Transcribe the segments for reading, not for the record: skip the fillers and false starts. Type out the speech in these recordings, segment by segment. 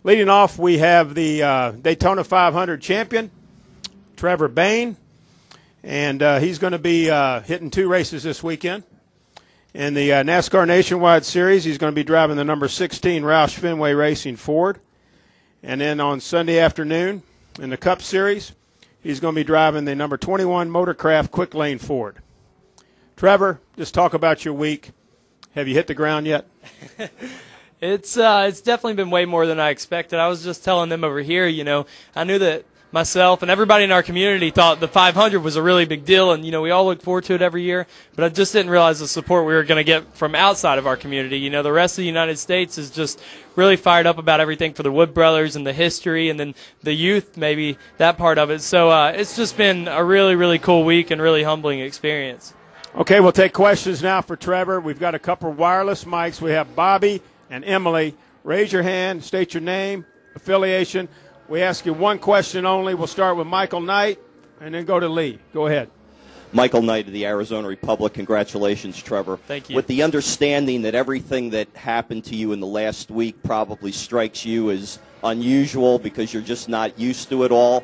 Leading off, we have the Daytona 500 champion, Trevor Bayne, and he's going to be hitting 2 races this weekend. In the NASCAR Nationwide Series, he's going to be driving the number 16 Roush Fenway Racing Ford. And then on Sunday afternoon, in the Cup Series, he's going to be driving the number 21 Motorcraft Quick Lane Ford. Trevor, just talk about your week. Have you hit the ground yet? It's definitely been way more than I expected. I was just telling them over here, I knew that myself and everybody in our community thought the 500 was a really big deal, and, we all look forward to it every year, but I just didn't realize the support we were going to get from outside of our community. The rest of the United States is just really fired up about everything for the Wood brothers and the history, and then the youth, maybe that part of it. So it's just been a really, really cool week and really humbling experience. Okay, we'll take questions now for Trevor. We've got a couple of wireless mics. We have Bobby and Emily. Raise your hand, state your name, affiliation. We ask you one question only. We'll start with Michael Knight and then go to Lee. Go ahead. Michael Knight of the Arizona Republic. Congratulations, Trevor. Thank you. With the understanding that everything that happened to you in the last week probably strikes you as unusual because you're just not used to it all,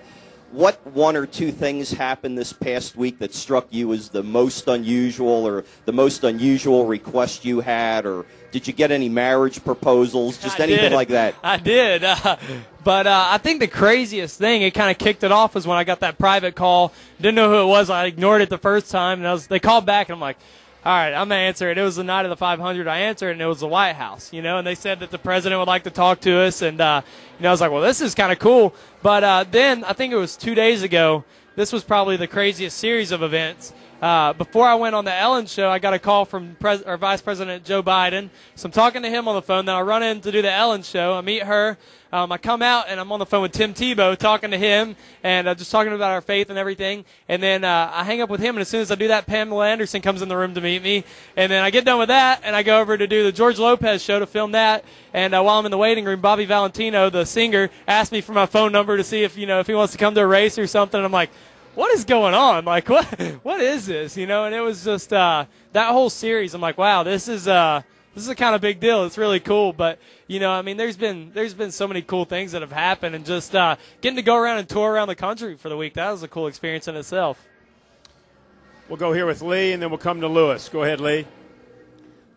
what 1 or 2 things happened this past week that struck you as the most unusual, or the most unusual request you had, or did you get any marriage proposals, just anything like that? I did. But I think the craziest thing, it kind of kicked it off, was when I got that private call. Didn't know who it was. I ignored it the first time, and they called back, and I'm like, all right, I'm going to answer it. It was the night of the 500. I answered, and it was the White House, and they said that the president would like to talk to us, and, I was like, well, this is kind of cool. But then I think it was 2 days ago, this was probably the craziest series of events. Before I went on the Ellen show, I got a call from Vice President Joe Biden. So I'm talking to him on the phone. Then I run in to do the Ellen show. I meet her. I come out, and I'm on the phone with Tim Tebow talking to him and just talking about our faith and everything. And then I hang up with him, and as soon as I do that, Pamela Anderson comes in the room to meet me. And then I get done with that, and I go over to do the George Lopez show to film that. And while I'm in the waiting room, Bobby Valentino, the singer, asked me for my phone number to see if he wants to come to a race or something. And I'm like, what is going on? Like, what is this? And it was just that whole series. I'm like, wow, this is a kind of big deal. It's really cool. But there's been so many cool things that have happened, and just getting to go around and tour around the country for the week, that was a cool experience in itself. We'll go here with Lee, and then we'll come to Lewis. Go ahead, Lee.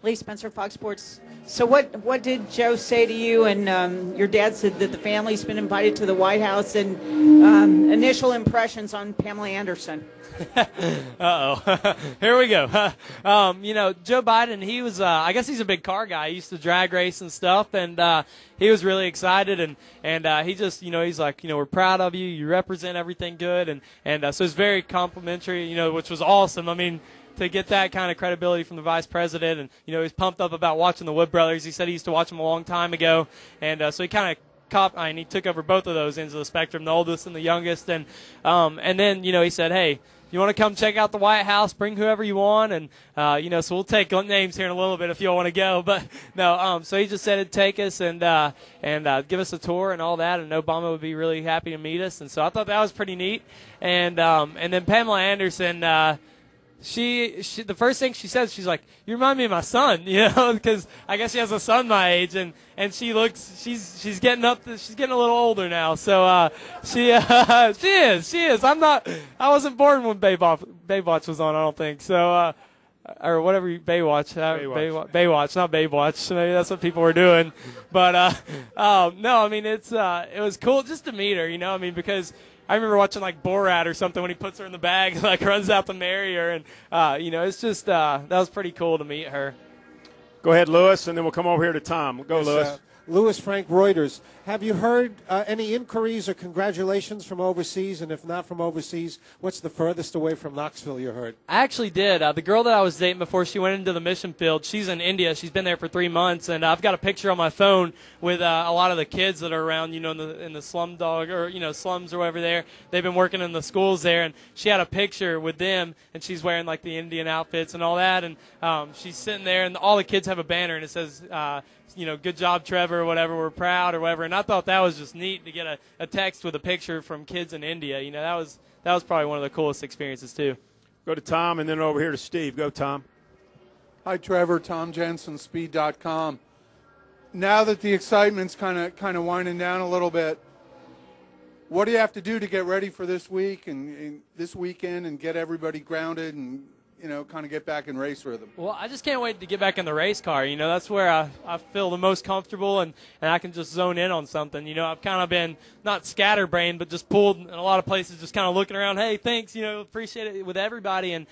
Lee Spencer, Fox Sports. So what did Joe say to you? And your dad said that the family's been invited to the White House, and initial impressions on Pamela Anderson. Uh-oh. Here we go. Joe Biden, he was, I guess he's a big car guy. He used to drag race and stuff, and he was really excited, and he just, he's like, we're proud of you. You represent everything good, and so it's very complimentary, which was awesome. To get that kind of credibility from the vice president, and he's pumped up about watching the Wood brothers. He said he used to watch them a long time ago, and so he kind of he took over both of those ends of the spectrum, the oldest and the youngest, and then he said, hey, you want to come check out the White House? Bring whoever you want, and so we'll take names here in a little bit if you all want to go. But no, so he just said it'd take us and give us a tour and all that, and Obama would be really happy to meet us, and so I thought that was pretty neat. And then Pamela Anderson. She the first thing she says, she's like, you remind me of my son, because I guess she has a son my age, and she's getting she's getting a little older now, so she is. I wasn't born when Baywatch was on, I don't think, so or whatever, Baywatch, not Baywatch. Maybe that's what people were doing, but no, it was cool just to meet her, because I remember watching like Borat or something when he puts her in the bag and like runs out to marry her, and it's just that was pretty cool to meet her. Go ahead, Lewis, and then we'll come over here to Tom. Go, yes, Lewis. Lewis Frank Reuters. Have you heard any inquiries or congratulations from overseas? And if not from overseas, what's the furthest away from Knoxville you heard? I actually did. The girl that I was dating before she went into the mission field, she's in India. She's been there for 3 months, and I've got a picture on my phone with a lot of the kids that are around, in the slums or whatever there. They've been working in the schools there, and she had a picture with them, and she's wearing like the Indian outfits and all that, and she's sitting there, and all the kids have a banner, and it says, good job, Trevor, or whatever, we're proud, or whatever. And I thought that was just neat to get a text with a picture from kids in India. That was probably one of the coolest experiences, too. Go to Tom, and then over here to Steve. Go, Tom. Hi, Trevor. Tom Jensen, Speed.com. now that the excitement's kind of winding down a little bit, what do you have to do to get ready for this week and this weekend and get everybody grounded and, kind of get back in race rhythm? Well, I just can't wait to get back in the race car. That's where I feel the most comfortable and I can just zone in on something. I've kind of been not scatterbrained, but just pulled in a lot of places, just kind of looking around, hey, thanks, appreciate it with everybody. And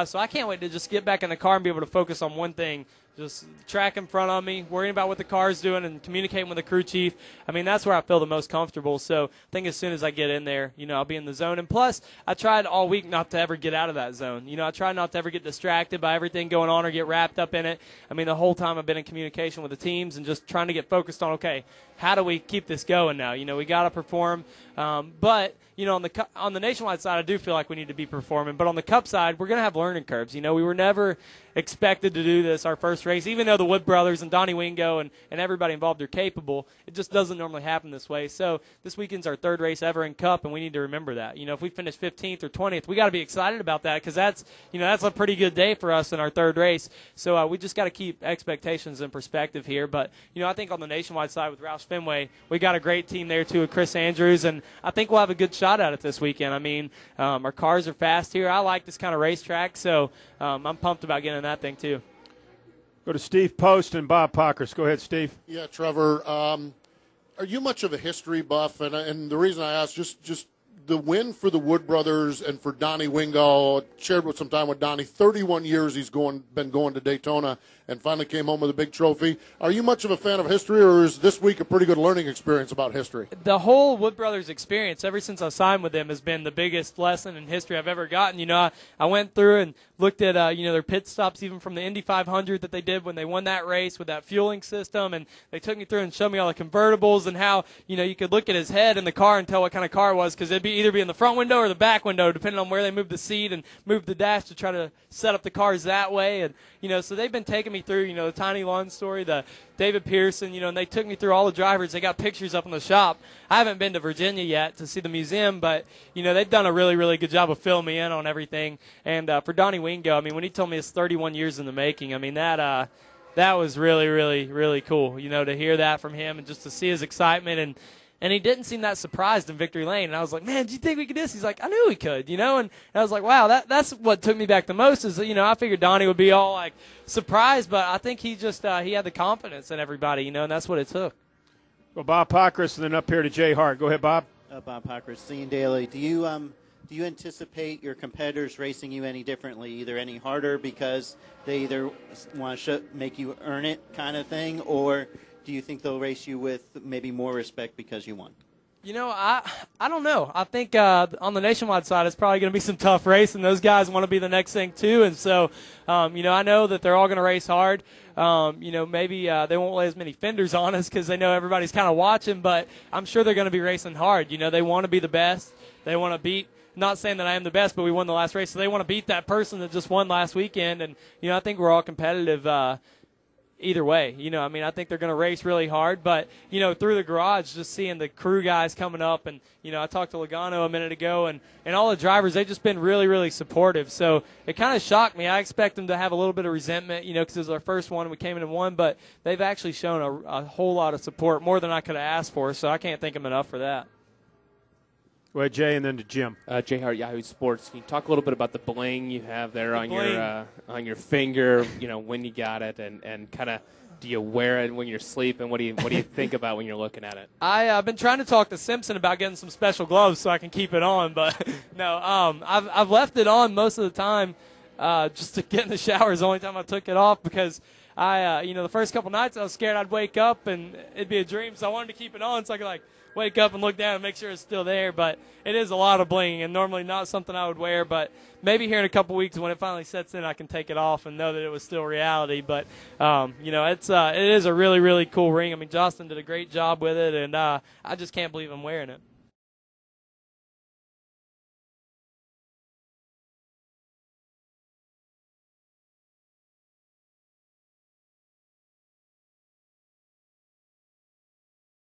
so I can't wait to just get back in the car and be able to focus on one thing. Just track in front of me, worrying about what the car's doing and communicating with the crew chief. That's where I feel the most comfortable. So I think as soon as I get in there, I'll be in the zone. And plus, I tried all week not to ever get out of that zone. I tried not to ever get distracted by everything going on or get wrapped up in it. The whole time I've been in communication with the teams and just trying to get focused on, okay, how do we keep this going now? We got to perform. But on the nationwide side, I do feel like we need to be performing. But on the Cup side, we're going to have learning curves. We were never expected to do this our first race, even though the Wood brothers and Donnie Wingo and everybody involved are capable. It just doesn't normally happen this way. So this weekend's our third race ever in Cup, and we need to remember that. If we finish 15th or 20th, we got to be excited about that because that's a pretty good day for us in our third race. So we just got to keep expectations in perspective here. But I think on the nationwide side with Roush Fenway, we got a great team there too with Chris Andrews, and I think we'll have a good shot at it this weekend. Our cars are fast here. I like this kind of racetrack, so I'm pumped about getting in that thing too. Go to Steve Post and Bob Pockers. Go ahead, Steve. Yeah, Trevor. Are you much of a history buff? And the reason I ask, just the win for the Wood brothers and for Donnie Wingo, shared with some time with Donnie. 31 years he's been going to Daytona and finally came home with a big trophy. Are you much of a fan of history, or is this week a pretty good learning experience about history? The whole Wood brothers experience, ever since I signed with them, has been the biggest lesson in history I've ever gotten. I went through and looked at their pit stops, even from the Indy 500 that they did when they won that race with that fueling system, and they took me through and showed me all the convertibles and how you could look at his head in the car and tell what kind of car it was, because it'd either be in the front window or the back window, depending on where they moved the seat and moved the dash to try to set up the cars that way. And so they've been taking me through the Tiny Lund story, the David Pearson, and they took me through all the drivers. They got pictures up in the shop. I haven't been to Virginia yet to see the museum, but they've done a really, really good job of filling me in on everything. And for Donnie Wingo, when he told me it's 31 years in the making, that was really, really, really cool, to hear that from him and just to see his excitement. And he didn't seem that surprised in Victory Lane. And I was like, man, do you think we could do this? He's like, I knew we could, And I was like, wow, that's what took me back the most is, I figured Donnie would be all, like, surprised. But I think he just he had the confidence in everybody, and that's what it took. Well, Bob Pockris, and then up here to Jay Hart. Go ahead, Bob. Bob Pockris, Scene Daily. Do you anticipate your competitors racing you any differently, either any harder because they either want to make you earn it kind of thing, or do you think they'll race you with maybe more respect because you won? I don't know. I think on the nationwide side, it's probably going to be some tough racing. Those guys want to be the next thing too, and so I know that they're all going to race hard. Maybe they won't lay as many fenders on us because they know everybody's kind of watching, but I'm sure they're going to be racing hard. They want to be the best. They want to beat. Not saying that I am the best, but we won the last race, so they want to beat that person that just won last weekend. And I think we're all competitive. Either way, I think they're going to race really hard, but, through the garage, just seeing the crew guys coming up, and, I talked to Logano a minute ago, and all the drivers, they've just been really, really supportive. So it kind of shocked me. I expect them to have a little bit of resentment, because it was our first one, we came in and won, but they've actually shown a whole lot of support, more than I could have asked for, so I can't thank them enough for that. Go ahead, Jay, and then to Jim. Jay Hart, Yahoo Sports. Can you talk a little bit about the bling you have there on your finger? When you got it, and kind of do you wear it when you're sleeping? What do you think about when you're looking at it? I've been trying to talk to Simpson about getting some special gloves so I can keep it on, but no, I've left it on most of the time just to get in the shower. Is the only time I took it off because the first couple nights I was scared I'd wake up and it'd be a dream, so I wanted to keep it on so I could wake up and look down and make sure it's still there. But it is a lot of bling and normally not something I would wear, but maybe here in a couple weeks when it finally sets in I can take it off and know that it was still reality. But it is a really, really cool ring. Justin did a great job with it, and I just can't believe I'm wearing it.